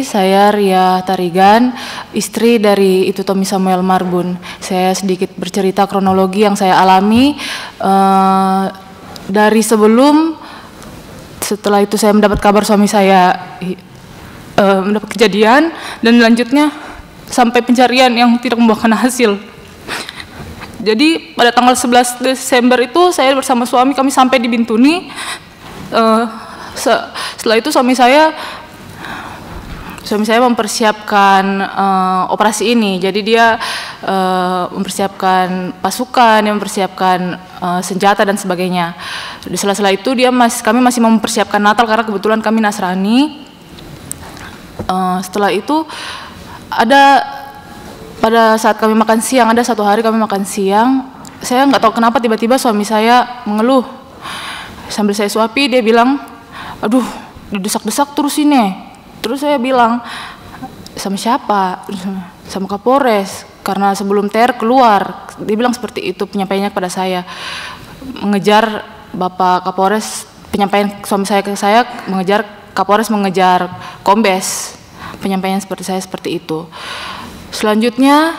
Saya Ria Tarigan, istri dari Itu Tommy Samuel Marbun. Saya sedikit bercerita kronologi yang saya alami dari setelah itu saya mendapat kabar suami saya mendapat kejadian, dan lanjutnya sampai pencarian yang tidak membuahkan hasil. Jadi pada tanggal 11 Desember itu saya bersama suami kami sampai di Bintuni. Setelah itu suami saya mempersiapkan operasi ini. Jadi dia mempersiapkan pasukan, dia mempersiapkan senjata dan sebagainya. Di sela-sela itu kami masih mempersiapkan Natal karena kebetulan kami Nasrani. Setelah itu pada saat kami makan siang, ada satu hari kami makan siang, saya nggak tahu kenapa tiba-tiba suami saya mengeluh. Sambil saya suapi, dia bilang, "Aduh, didesak-desak terus ini." Terus saya bilang, "Sama siapa?" "Sama Kapolres, karena sebelum TR keluar." Dia bilang seperti itu penyampaiannya kepada saya. Mengejar Bapak Kapolres, penyampaian suami saya ke saya, mengejar Kapolres, mengejar Kombes. Penyampaian seperti itu. Selanjutnya,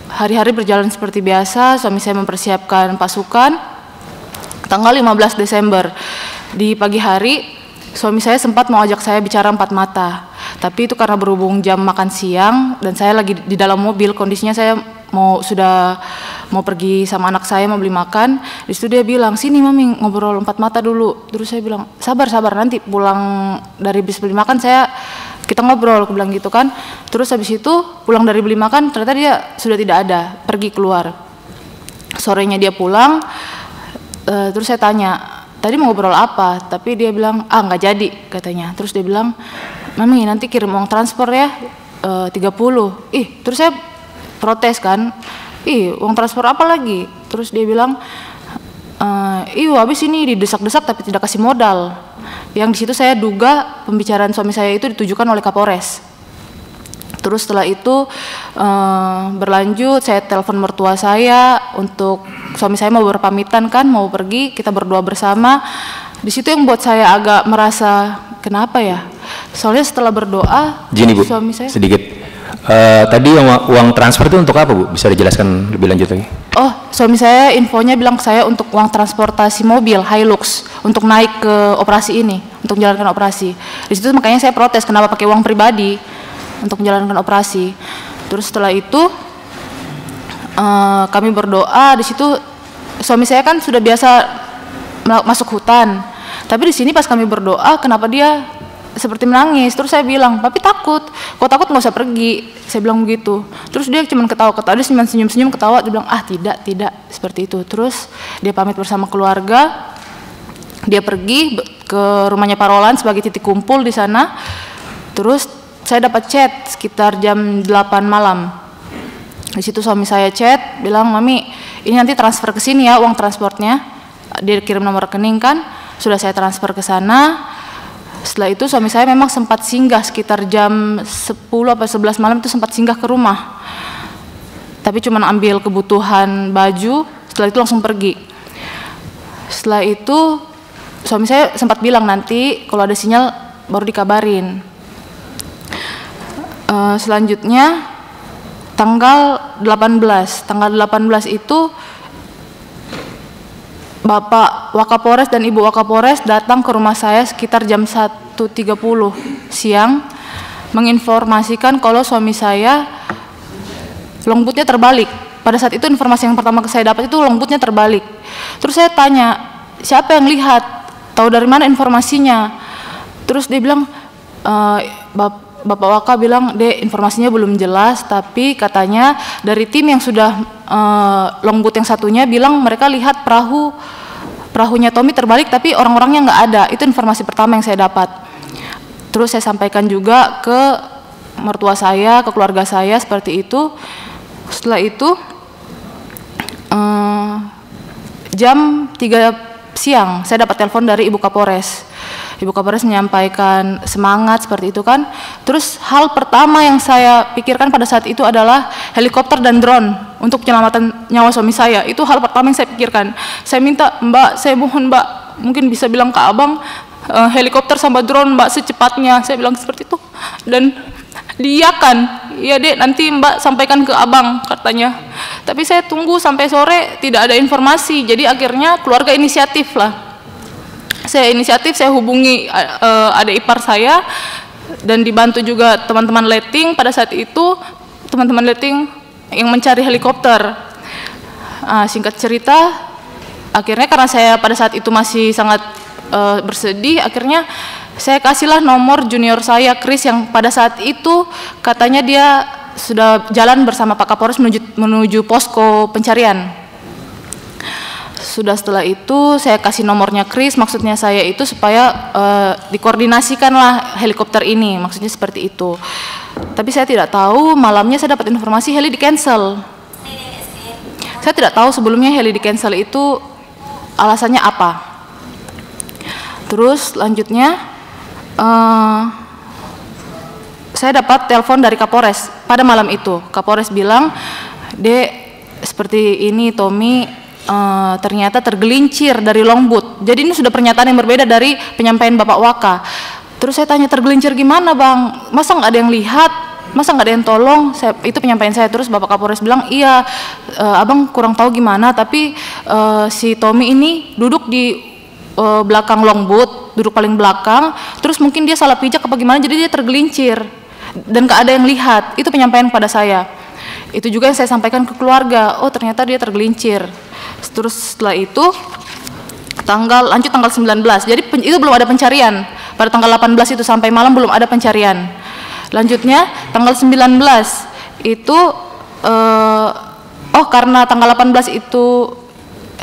hari-hari berjalan seperti biasa, suami saya mempersiapkan pasukan. Tanggal 15 Desember, di pagi hari, suami saya sempat mau ajak saya bicara empat mata, tapi itu karena berhubung jam makan siang dan saya lagi di dalam mobil, kondisinya saya sudah mau pergi sama anak saya mau beli makan. Di situ dia bilang, "Sini Mami ngobrol empat mata dulu." Terus saya bilang, sabar nanti pulang dari bis beli makan kita ngobrol," aku bilang gitu kan. Terus habis itu pulang dari beli makan ternyata dia sudah tidak ada, pergi keluar. Sorenya dia pulang, terus saya tanya, "Tadi mau ngobrol apa?" Tapi dia bilang, "Nggak jadi," katanya. Terus dia bilang, "Mami nanti kirim uang transfer ya, 30. Terus saya protes kan, "Uang transfer apa lagi?" Terus dia bilang, "Habis ini didesak-desak tapi tidak kasih modal." Yang di situ saya duga pembicaraan suami saya itu ditujukan oleh Kapolres. Terus setelah itu berlanjut, saya telepon mertua saya untuk suami saya mau berpamitan kan, mau pergi, kita berdua bersama. Di situ yang buat saya agak merasa kenapa ya? Soalnya setelah berdoa, Gini, Bu, suami saya sedikit. Tadi uang transfer itu untuk apa, Bu? Bisa dijelaskan lebih lanjut lagi? Suami saya infonya bilang ke saya untuk uang transportasi mobil Hilux untuk naik ke operasi ini, untuk menjalankan operasi. Di situ makanya saya protes kenapa pakai uang pribadi untuk menjalankan operasi. Terus setelah itu kami berdoa. Di situ suami saya kan sudah biasa masuk hutan, tapi di sini pas kami berdoa kenapa dia seperti menangis. Terus saya bilang, "Papi takut, kok takut nggak usah pergi," saya bilang begitu. Terus dia cuma ketawa-ketawa, dia senyum-senyum ketawa, dia bilang, tidak seperti itu. Terus dia pamit bersama keluarga, dia pergi ke rumahnya Pak Roland sebagai titik kumpul di sana. Terus saya dapat chat sekitar jam 8 malam. Di situ suami saya chat, bilang, "Mami, ini nanti transfer ke sini ya uang transportnya." Dia kirim nomor rekening kan, sudah saya transfer ke sana. Setelah itu suami saya memang sempat singgah sekitar jam 10 atau 11 malam itu sempat singgah ke rumah. Tapi cuma ambil kebutuhan baju, setelah itu langsung pergi. Setelah itu suami saya sempat bilang nanti kalau ada sinyal baru dikabarin. Selanjutnya tanggal 18 itu Bapak Wakapolres dan Ibu Wakapolres datang ke rumah saya sekitar jam 1.30 siang menginformasikan kalau suami saya longbootnya terbalik. Pada saat itu informasi yang pertama saya dapat itu longbootnya terbalik. Terus saya tanya, "Siapa yang lihat? Tahu dari mana informasinya?" Terus dia bilang, Bapak Waka bilang, "Dek, informasinya belum jelas, tapi katanya dari tim yang sudah longboot yang satunya bilang mereka lihat perahunya Tommy terbalik tapi orang-orangnya nggak ada." Itu informasi pertama yang saya dapat. Terus saya sampaikan juga ke mertua saya, ke keluarga saya seperti itu. Setelah itu jam 3 siang saya dapat telepon dari Ibu Kapolres. Ibu Kapolres menyampaikan semangat seperti itu kan. Terus hal pertama yang saya pikirkan pada saat itu adalah helikopter dan drone untuk penyelamatan nyawa suami saya. Itu hal pertama yang saya pikirkan. Saya minta, "Mbak, saya mohon Mbak, mungkin bisa bilang ke Abang helikopter sama drone Mbak secepatnya, saya bilang seperti itu. Dan diiyakan, iya Dek, nanti Mbak sampaikan ke Abang katanya. Tapi saya tunggu sampai sore tidak ada informasi, jadi akhirnya keluarga inisiatif lah. Saya inisiatif, saya hubungi adik ipar saya dan dibantu juga teman-teman letting. Pada saat itu teman-teman letting yang mencari helikopter. Singkat cerita, akhirnya karena saya pada saat itu masih sangat bersedih, akhirnya saya kasihlah nomor junior saya Chris yang pada saat itu katanya dia sudah jalan bersama Pak Kapolres menuju posko pencarian. Sudah setelah itu saya kasih nomornya Chris, maksudnya saya itu supaya dikoordinasikanlah helikopter ini, maksudnya seperti itu. Tapi saya tidak tahu, malamnya saya dapat informasi heli di cancel. Saya tidak tahu sebelumnya heli di cancel itu alasannya apa. Terus lanjutnya saya dapat telepon dari Kapolres pada malam itu. Kapolres bilang, Dek, seperti ini Tommy ternyata tergelincir dari longboat. Jadi ini sudah pernyataan yang berbeda dari penyampaian Bapak Waka. Terus saya tanya, tergelincir gimana Bang? Masa nggak ada yang lihat? Masa nggak ada yang tolong? Itu penyampaian saya. Terus Bapak Kapolres bilang, iya Abang kurang tahu gimana, tapi si Tommy ini duduk di belakang longboat, duduk paling belakang, terus mungkin dia salah pijak apa gimana, jadi dia tergelincir dan gak ada yang lihat. Itu penyampaian pada saya. Itu juga yang saya sampaikan ke keluarga, oh ternyata dia tergelincir. Terus setelah itu lanjut tanggal 19, jadi itu belum ada pencarian. Pada tanggal 18 itu sampai malam belum ada pencarian. Lanjutnya tanggal 19 itu karena tanggal 18 itu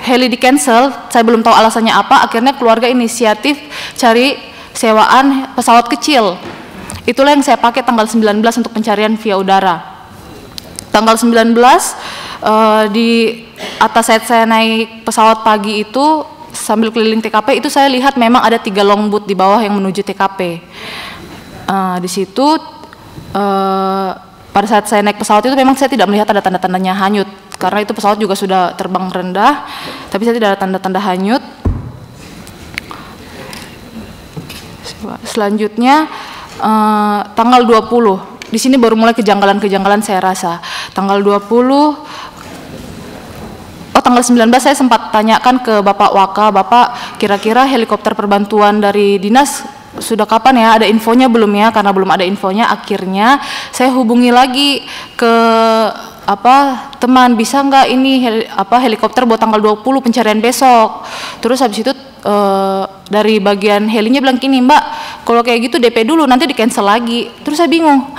heli di cancel, saya belum tahu alasannya apa, akhirnya keluarga inisiatif cari sewaan pesawat kecil. Itulah yang saya pakai tanggal 19 untuk pencarian via udara. Tanggal 19 di atas saya naik pesawat pagi itu sambil keliling TKP itu saya lihat memang ada 3 longboat di bawah yang menuju TKP. Di situ pada saat saya naik pesawat itu memang saya tidak melihat ada tanda-tandanya hanyut, karena itu pesawat juga sudah terbang rendah, tapi saya tidak ada tanda-tanda hanyut. Selanjutnya tanggal 20, di sini baru mulai kejanggalan-kejanggalan saya rasa. Tanggal 19 saya sempat tanyakan ke Bapak Waka, Bapak kira-kira helikopter perbantuan dari dinas sudah kapan ya, ada infonya belum ya? Karena belum ada infonya, akhirnya saya hubungi lagi ke teman, bisa nggak ini helikopter buat tanggal 20 pencarian besok. Terus habis itu dari bagian helinya bilang gini, Mbak, kalau kayak gitu DP dulu, nanti di cancel lagi. Terus saya bingung,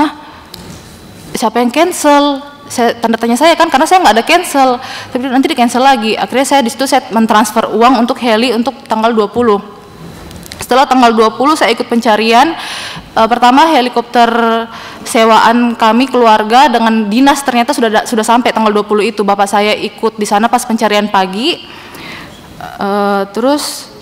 siapa yang cancel? Tanda tanya saya kan, karena saya nggak ada cancel, tapi nanti di cancel lagi. Akhirnya saya di situ saya mentransfer uang untuk heli untuk tanggal 20. Setelah tanggal 20 saya ikut pencarian. Pertama helikopter sewaan kami keluarga dengan dinas ternyata sudah sampai tanggal 20 itu. Bapak saya ikut di sana pas pencarian pagi. Terus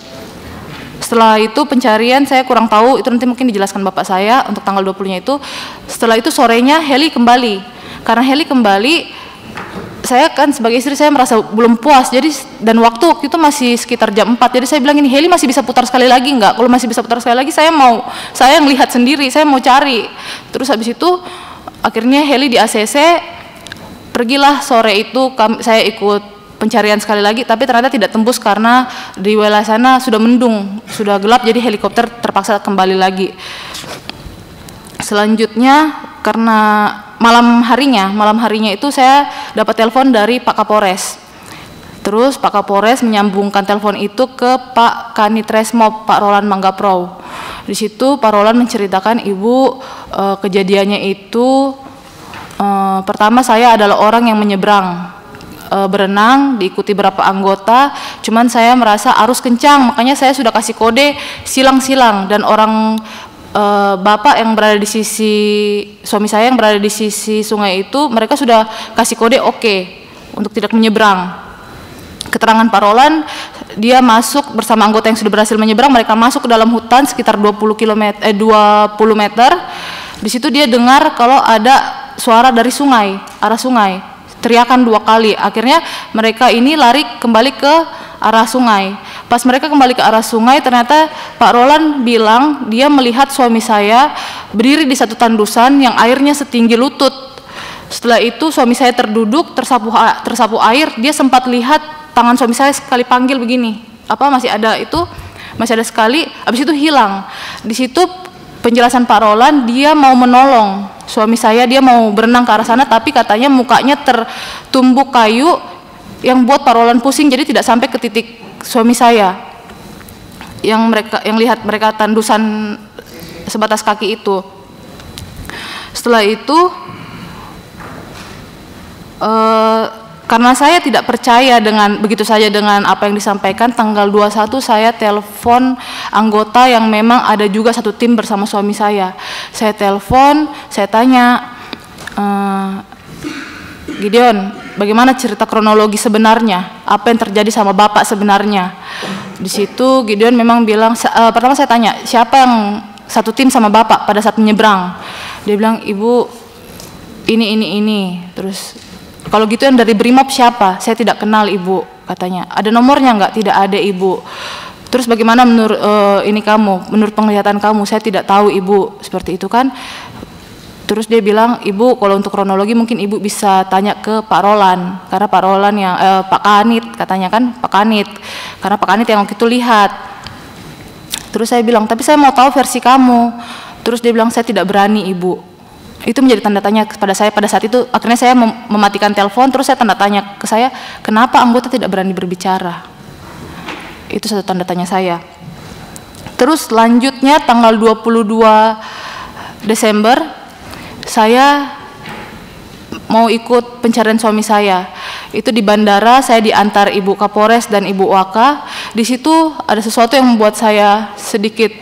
setelah itu pencarian saya kurang tahu, itu nanti mungkin dijelaskan Bapak saya untuk tanggal 20-nya itu. Setelah itu sorenya heli kembali. Karena heli kembali, saya kan sebagai istri saya merasa belum puas, jadi dan waktu itu masih sekitar jam 4, jadi saya bilang ini heli masih bisa putar sekali lagi nggak? Kalau masih bisa putar sekali lagi saya yang lihat sendiri, saya mau cari. Terus habis itu akhirnya heli di ACC, pergilah sore itu saya ikut pencarian sekali lagi, tapi ternyata tidak tembus karena di wilayah sana sudah mendung, sudah gelap, jadi helikopter terpaksa kembali lagi. Selanjutnya karena malam harinya itu saya dapat telepon dari Pak Kapolres. Terus Pak Kapolres menyambungkan telepon itu ke Pak Kanit Resmob, Pak Roland Manggaprau. Di situ Pak Roland menceritakan, Ibu, kejadiannya itu pertama saya adalah orang yang menyeberang berenang, diikuti berapa anggota, cuman saya merasa arus kencang, makanya saya sudah kasih kode silang-silang, dan orang bapak yang berada di sisi suami saya yang berada di sisi sungai itu, mereka sudah kasih kode oke untuk tidak menyeberang. Keterangan Pak Roland, dia masuk bersama anggota yang sudah berhasil menyeberang, mereka masuk ke dalam hutan sekitar 20 meter. Di situ dia dengar kalau ada suara dari sungai, arah sungai, teriakan 2 kali. Akhirnya mereka ini lari kembali ke arah sungai. Pas mereka kembali ke arah sungai, ternyata Pak Roland bilang dia melihat suami saya berdiri di satu tandusan yang airnya setinggi lutut. Setelah itu suami saya terduduk, tersapu air, dia sempat lihat tangan suami saya sekali panggil begini. Masih ada sekali, habis itu hilang. Di situ penjelasan Pak Roland, dia mau menolong suami saya, dia mau berenang ke arah sana, tapi katanya mukanya tertumbuk kayu yang buat Pak Roland pusing, jadi tidak sampai ke titik suami saya yang lihat mereka tandusan sebatas kaki itu. Setelah itu karena saya tidak percaya begitu saja dengan apa yang disampaikan, tanggal 21 saya telepon anggota yang memang ada juga satu tim bersama suami saya. Saya telepon, saya tanya, Gideon, bagaimana cerita kronologi sebenarnya? Apa yang terjadi sama Bapak sebenarnya? Di situ Gideon memang bilang, pertama saya tanya, siapa yang satu tim sama Bapak pada saat menyeberang? Dia bilang, Ibu, ini. Terus, kalau gitu yang dari Brimob siapa? Saya tidak kenal Ibu, katanya. Ada nomornya enggak? Tidak ada Ibu. Terus bagaimana menurut menurut penglihatan kamu? Saya tidak tahu Ibu, seperti itu kan. Terus dia bilang, Ibu kalau untuk kronologi mungkin Ibu bisa tanya ke Pak Roland, karena Pak Roland yang Pak Kanit katanya kan, Pak Kanit, karena Pak Kanit yang waktu itu lihat. Terus saya bilang, tapi saya mau tahu versi kamu. Terus dia bilang, saya tidak berani Ibu. Itu menjadi tanda tanya kepada saya pada saat itu. Akhirnya saya mematikan telepon, terus saya tanda tanya ke saya, kenapa anggota tidak berani berbicara? Itu satu tanda tanya saya. Terus selanjutnya tanggal 22 Desember saya mau ikut pencarian suami saya. Itu di bandara, saya diantar Ibu Kapolres dan Ibu Waka. Di situ ada sesuatu yang membuat saya sedikit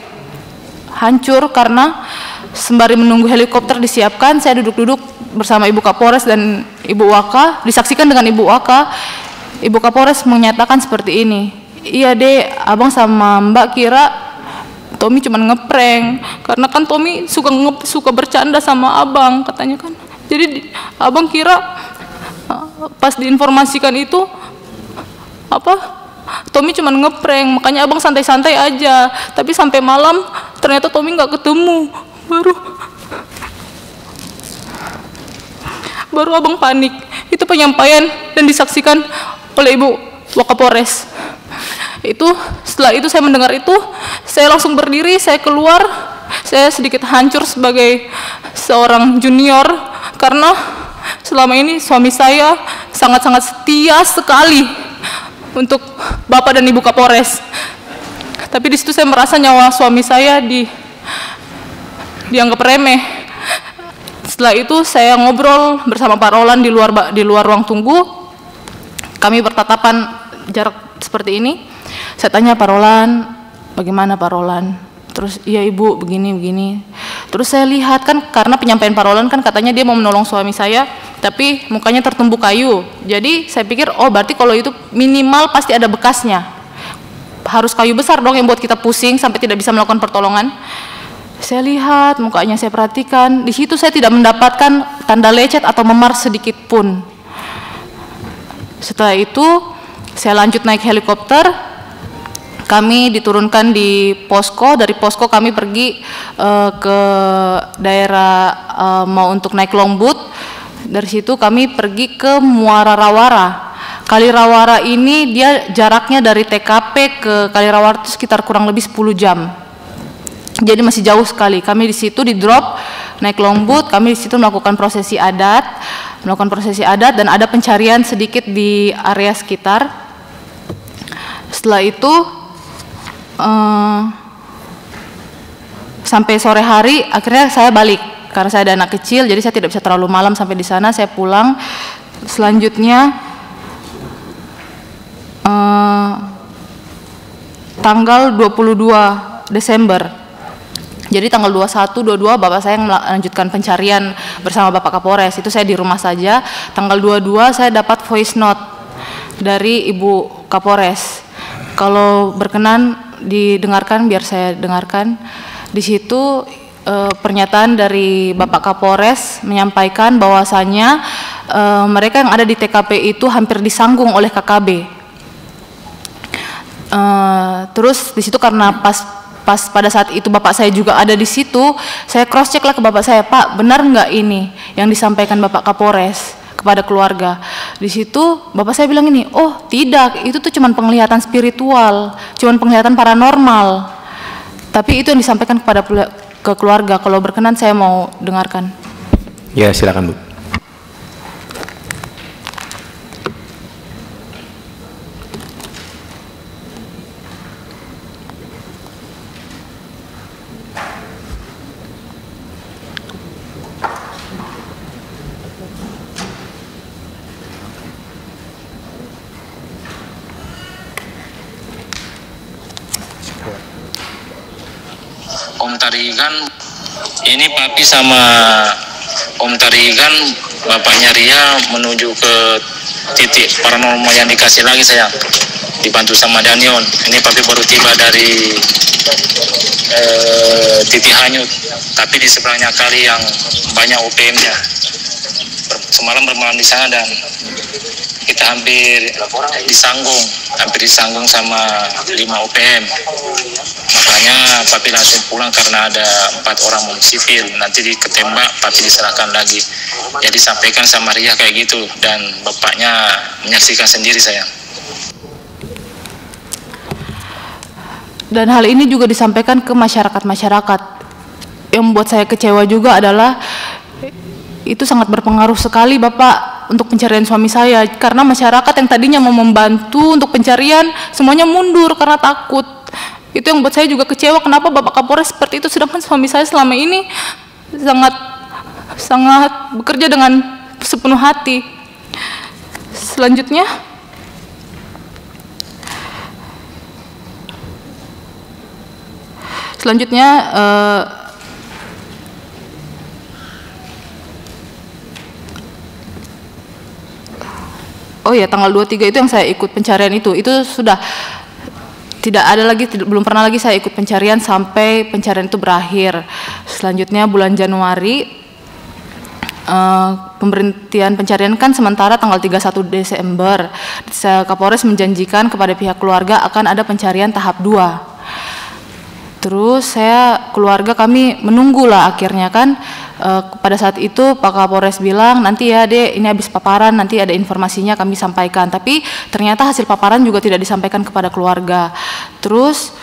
hancur karena sembari menunggu helikopter disiapkan, saya duduk-duduk bersama Ibu Kapolres dan Ibu Waka, disaksikan dengan Ibu Waka. Ibu Kapolres menyatakan seperti ini, iya Dek, Abang sama Mbak kira Tommy cuma ngeprank, karena kan Tommy suka bercanda sama Abang, katanya kan. Jadi Abang kira pas diinformasikan itu Tommy cuma ngeprank, makanya Abang santai-santai aja. Tapi sampai malam ternyata Tommy nggak ketemu. Baru Abang panik. Itu penyampaian dan disaksikan oleh Ibu Wakapolres. Setelah itu saya mendengar itu, saya langsung berdiri, saya keluar. Saya sedikit hancur sebagai seorang junior karena selama ini suami saya sangat-sangat setia sekali untuk Bapak dan Ibu Kapolres. Tapi di situ saya merasa nyawa suami saya dianggap remeh. Setelah itu saya ngobrol bersama Pak Roland di luar ruang tunggu. Kami bertatapan jarak seperti ini. Saya tanya Pak Roland, bagaimana Pak Roland? Terus iya Ibu begini. Terus saya lihat kan, karena penyampaian Pak Roland kan katanya dia mau menolong suami saya, tapi mukanya tertumbuk kayu. Jadi saya pikir, oh berarti kalau itu minimal pasti ada bekasnya. Harus kayu besar dong yang buat kita pusing sampai tidak bisa melakukan pertolongan. Saya lihat mukanya, saya perhatikan. Di situ saya tidak mendapatkan tanda lecet atau memar sedikit pun. Setelah itu saya lanjut naik helikopter. Kami diturunkan di posko. Dari posko kami pergi ke daerah mau untuk naik longboat. Dari situ kami pergi ke Muara Rawara. Kali Rawara ini dia jaraknya dari TKP ke Kali Rawara itu sekitar kurang lebih 10 jam. Jadi masih jauh sekali. Kami di situ di drop naik longboat, kami di situ melakukan prosesi adat dan ada pencarian sedikit di area sekitar. Setelah itu sampai sore hari akhirnya saya balik karena saya ada anak kecil, jadi saya tidak bisa terlalu malam sampai di sana. Saya pulang. Selanjutnya tanggal 22 Desember. Jadi tanggal 21, 22 Bapak saya melanjutkan pencarian bersama Bapak Kapolres. Itu saya di rumah saja. Tanggal 22 saya dapat voice note dari Ibu Kapolres. Kalau berkenan didengarkan, biar saya dengarkan. Di situ pernyataan dari Bapak Kapolres menyampaikan bahwasannya mereka yang ada di TKP itu hampir disanggung oleh KKB. Terus di situ karena pas pada saat itu bapak saya juga ada di situ, saya cross check lah ke bapak saya, Pak, benar nggak ini yang disampaikan Bapak Kapolres kepada keluarga? Di situ bapak saya bilang ini, oh tidak, itu tuh cuman penglihatan spiritual, cuman penglihatan paranormal. Tapi itu yang disampaikan ke keluarga. Kalau berkenan saya mau dengarkan. Ya, silakan Bu. Om Tarigan, ini Papi sama Om Tarigan, bapaknya Ria menuju ke titik paranormal yang dikasih lagi saya, dibantu sama Danion. Ini Papi baru tiba dari titik hanyut, tapi di seberangnya kali yang banyak OPM-nya. Semalam bermalam di sana dan kita hampir disanggung sama 5 OPM. Makanya Papi langsung pulang karena ada 4 orang sipil, nanti ketembak Papi diserahkan lagi. Jadi sampaikan sama Ria kayak gitu dan bapaknya menyaksikan sendiri sayang. Dan hal ini juga disampaikan ke masyarakat-masyarakat. Yang membuat saya kecewa juga adalah itu sangat berpengaruh sekali Bapak untuk pencarian suami saya, karena masyarakat yang tadinya mau membantu untuk pencarian semuanya mundur karena takut. Itu yang buat saya juga kecewa, kenapa Bapak Kapolres seperti itu, sedangkan suami saya selama ini sangat bekerja dengan sepenuh hati. Selanjutnya oh ya, tanggal 23 itu yang saya ikut pencarian itu sudah tidak ada lagi, belum pernah lagi saya ikut pencarian sampai pencarian itu berakhir. Selanjutnya bulan Januari, pemberhentian pencarian kan sementara tanggal 31 Desember. Kapolres menjanjikan kepada pihak keluarga akan ada pencarian tahap 2. Terus keluarga kami menunggulah akhirnya kan. Pada saat itu Pak Kapolres bilang, nanti ya Dek, ini habis paparan, nanti ada informasinya kami sampaikan. Tapi ternyata hasil paparan juga tidak disampaikan kepada keluarga. Terus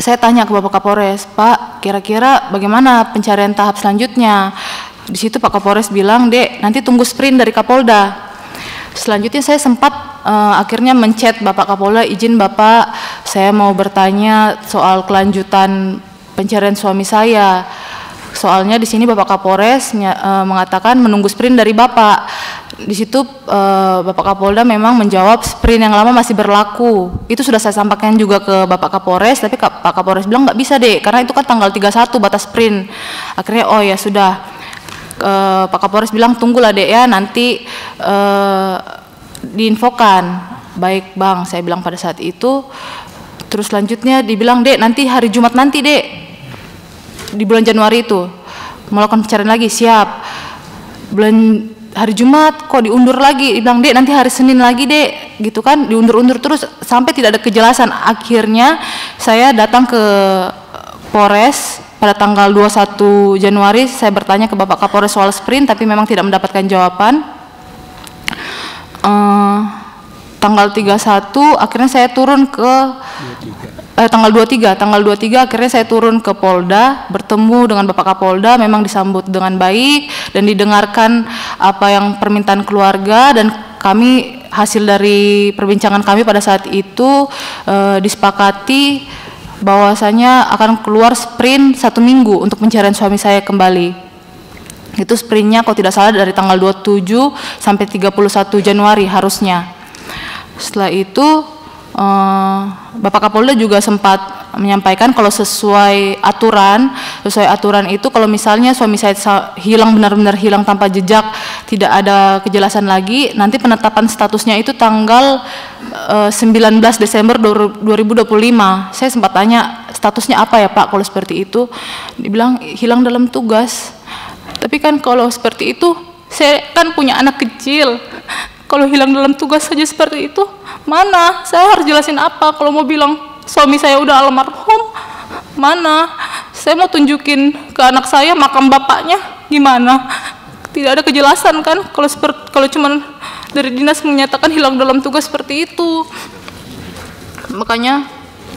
saya tanya ke Bapak Kapolres, Pak, kira-kira bagaimana pencarian tahap selanjutnya? Di situ Pak Kapolres bilang, Dek, nanti tunggu sprint dari Kapolda. Selanjutnya saya sempat akhirnya menchat Bapak Kapolda, izin Bapak, saya mau bertanya soal kelanjutan pencarian suami saya. Soalnya di sini Bapak Kapolres mengatakan menunggu sprint dari Bapak. Di situ Bapak Kapolda memang menjawab sprint yang lama masih berlaku. Itu sudah saya sampaikan juga ke Bapak Kapolres, tapi Pak Kapolres bilang nggak bisa Dek, karena itu kan tanggal 31 batas sprint. Akhirnya oh ya sudah, Pak Kapolres bilang tunggulah Dek ya, nanti diinfokan. Baik Bang, saya bilang pada saat itu. Terus selanjutnya dibilang, Dek, nanti hari Jumat nanti Dek, di bulan Januari itu melakukan pencarian lagi. Siap. Hari Jumat kok diundur lagi, dibilang Dek nanti hari Senin lagi Dek, gitu kan, diundur-undur terus sampai tidak ada kejelasan. Akhirnya saya datang ke Polres pada tanggal 21 Januari, saya bertanya ke Bapak Kapolres soal sprint, tapi memang tidak mendapatkan jawaban. Tanggal 31 akhirnya saya turun ke tanggal 23 akhirnya saya turun ke Polda, bertemu dengan Bapak Kapolda, memang disambut dengan baik dan didengarkan apa yang permintaan keluarga, dan kami hasil dari perbincangan kami pada saat itu disepakati bahwasanya akan keluar sprint 1 minggu untuk pencarian suami saya kembali. Itu sprintnya kalau tidak salah dari tanggal 27 sampai 31 Januari harusnya. Setelah itu Bapak Kapolda juga sempat menyampaikan kalau sesuai aturan itu kalau misalnya suami saya hilang, benar-benar hilang tanpa jejak, tidak ada kejelasan lagi, nanti penetapan statusnya itu tanggal 19 Desember 2025. Saya sempat tanya statusnya apa ya Pak kalau seperti itu, dibilang hilang dalam tugas. Tapi kan kalau seperti itu, saya kan punya anak kecil, kalau hilang dalam tugas saja seperti itu, Mana? Saya harus jelasin apa? Kalau mau bilang suami saya udah almarhum, mana? Saya mau tunjukin ke anak saya makam bapaknya, gimana? Tidak ada kejelasan kan? Kalau cuman dari dinas menyatakan hilang dalam tugas seperti itu. Makanya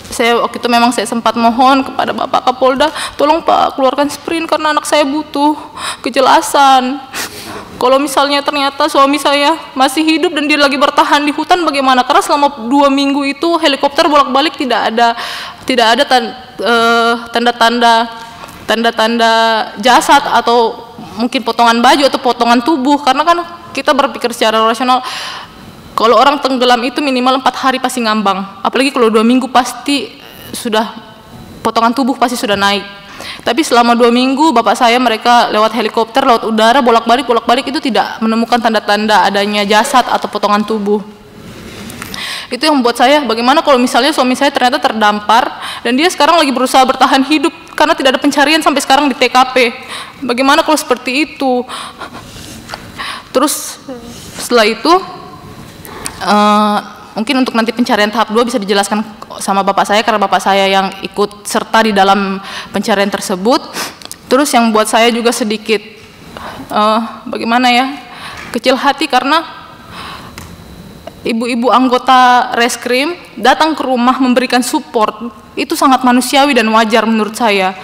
saya waktu itu memang saya sempat mohon kepada Bapak Kapolda, tolong Pak keluarkan sprint karena anak saya butuh kejelasan. Kalau misalnya ternyata suami saya masih hidup dan dia lagi bertahan di hutan bagaimana? Karena selama 2 minggu itu helikopter bolak-balik tidak ada tanda-tanda jasad atau mungkin potongan baju atau potongan tubuh, karena kan kita berpikir secara rasional kalau orang tenggelam itu minimal 4 hari pasti ngambang, apalagi kalau 2 minggu pasti sudah potongan tubuh pasti sudah naik. Tapi selama 2 minggu bapak saya mereka lewat helikopter, lewat udara bolak-balik itu tidak menemukan tanda-tanda adanya jasad atau potongan tubuh. Itu yang membuat saya, bagaimana kalau misalnya suami saya ternyata terdampar dan dia sekarang lagi berusaha bertahan hidup karena tidak ada pencarian sampai sekarang di TKP. Bagaimana kalau seperti itu? Terus setelah itu mungkin untuk nanti pencarian tahap 2 bisa dijelaskan sama bapak saya karena bapak saya yang ikut serta di dalam pencarian tersebut. Terus yang buat saya juga sedikit bagaimana ya, kecil hati karena ibu-ibu anggota reskrim datang ke rumah memberikan support, itu sangat manusiawi dan wajar menurut saya.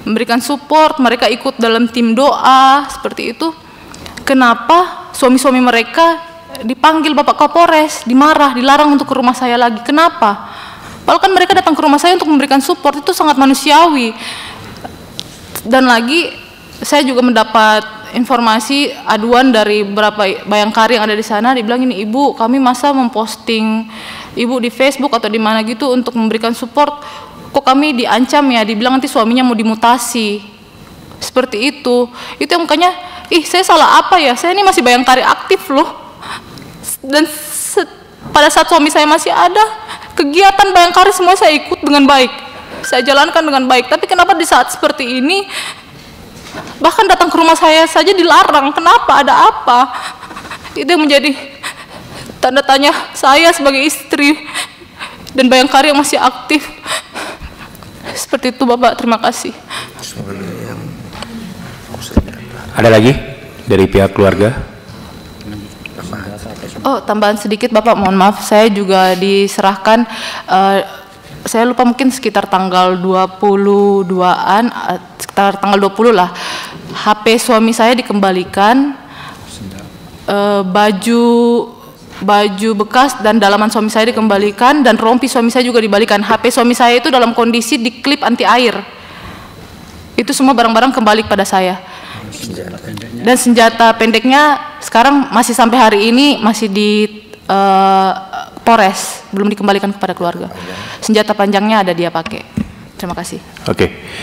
Memberikan support, mereka ikut dalam tim doa seperti itu. Kenapa suami-suami mereka dipanggil Bapak Kapolres, dimarah, dilarang untuk ke rumah saya lagi? Kenapa? Padahal kan mereka datang ke rumah saya untuk memberikan support, itu sangat manusiawi. Dan lagi saya juga mendapat informasi aduan dari beberapa bayangkari yang ada di sana, dibilang ini, Ibu, kami masa memposting Ibu di Facebook atau di mana gitu untuk memberikan support, kok kami diancam ya, dibilang nanti suaminya mau dimutasi. Seperti itu yang makanya, saya salah apa ya, saya ini masih bayangkari aktif loh. Dan pada saat suami saya masih ada, kegiatan bayangkari semua saya ikut dengan baik, saya jalankan dengan baik. Tapi kenapa di saat seperti ini bahkan datang ke rumah saya saja dilarang? Kenapa? Ada apa? Itu yang menjadi tanda tanya saya sebagai istri dan bayangkari yang masih aktif. Seperti itu Bapak, terima kasih. Ada lagi dari pihak keluarga? Oh, tambahan sedikit Bapak, mohon maaf, saya juga diserahkan, saya lupa mungkin sekitar tanggal 22-an, sekitar tanggal 20 lah, HP suami saya dikembalikan, baju bekas dan dalaman suami saya dikembalikan, dan rompi suami saya juga dibalikan. HP suami saya itu dalam kondisi diklip anti air. Itu semua barang-barang kembali pada saya. Dan senjata pendeknya sekarang masih sampai hari ini masih di Polres, belum dikembalikan kepada keluarga. Senjata panjangnya ada dia pakai. Terima kasih. Oke.